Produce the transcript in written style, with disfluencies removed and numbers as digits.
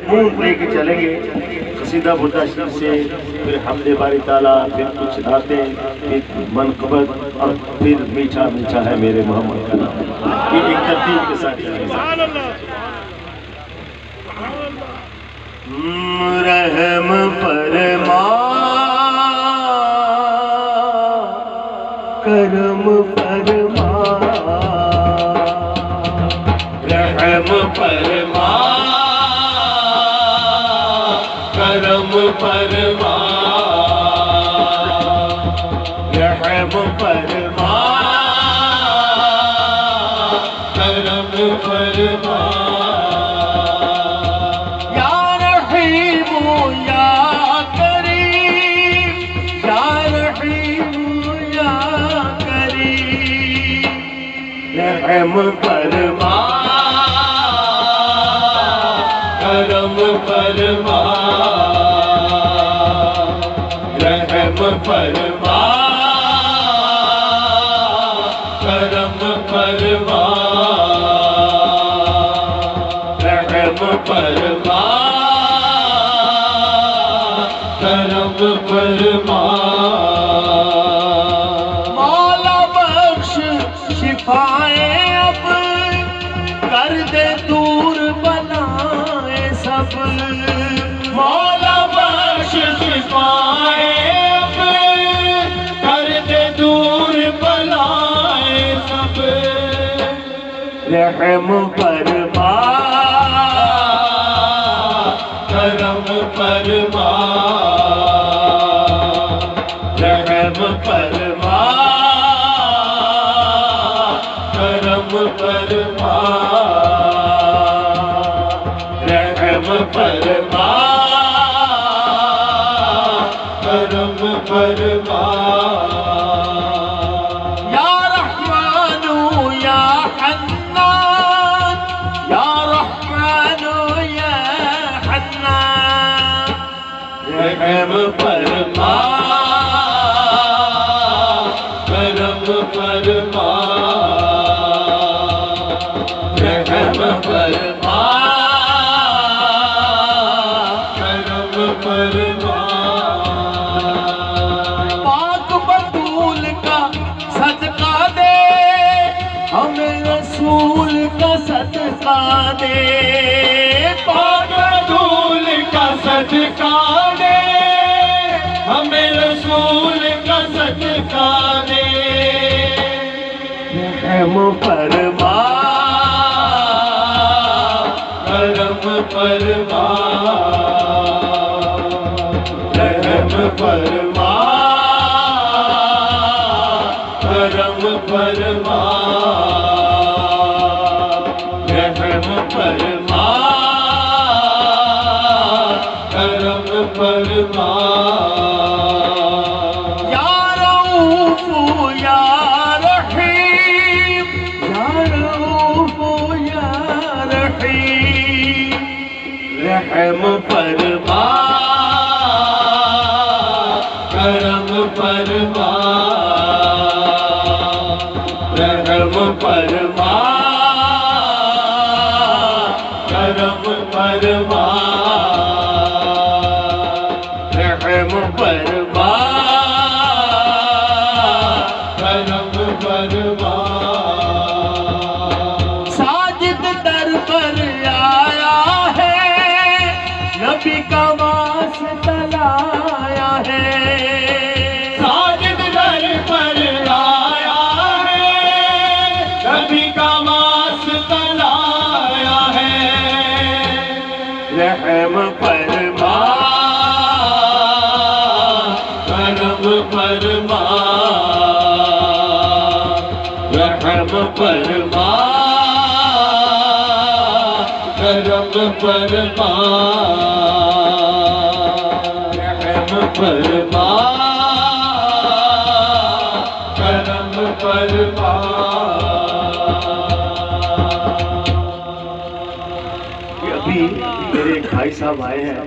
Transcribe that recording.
خون لے کے چلیں گے، قصیدہ بردہ شریف سے، پھر حمد باری تعالیٰ، پھر کچھ نعتیں، پھر منقبت، اور پھر میٹھا میٹھا ہے میرے محمد کا نام۔ یہ ایک ترتیب کے ساتھ چلیں گے۔ رحم فرما، کرم فرما، رحم فرما، کرم فرما، رحم فرما، کرم فرما، یا رحیم یا کریم، یا رحیم یا کریم، رحم فرما، کرم فرما، رحم فرما، کرم فرما، رحم فرما، کرم فرما، مولا بخش شفائیں اب، کر دے دور بلائیں سب، مولا بخش شفائیں اب، کر دے دور بلائیں سب، رحم فرما، کرم فرما، رحم فرما، کرم فرما، رحم فرما، کرم فرما، یا رحمان یا حنان، یا رحمان یا حنان، رحم فرما، کرم فرما، رحم فرما، کرم فرما، پاک بطول کا صدقہ دے، ہمیں رسول کا صدقہ دے، پاک بطول کا صدقہ دے، ہمیں رسول کا صدقہ دے، رحم فرما، کرم فرما، رحم فرما، کرم فرما، رحم فرما، کرم فرما، یا رؤوف یا رحیم، یا رؤوف یا رحیم، رحم فرما، کرم فرما، رحم فرما، کرم فرما، رحم فرما، کرم فرما، ساجد در پر آیا ہے، نبی کا واسطہ لایا ہے، ساجد در پر آیا ہے، نبی کا واسطہ لایا ہے، رحم فرما، کرم فرما، رحم فرما، کرم فرما، رحم فرما، کرم فرما۔ ابھی میرے ایک بھائی صاحب آئے ہیں،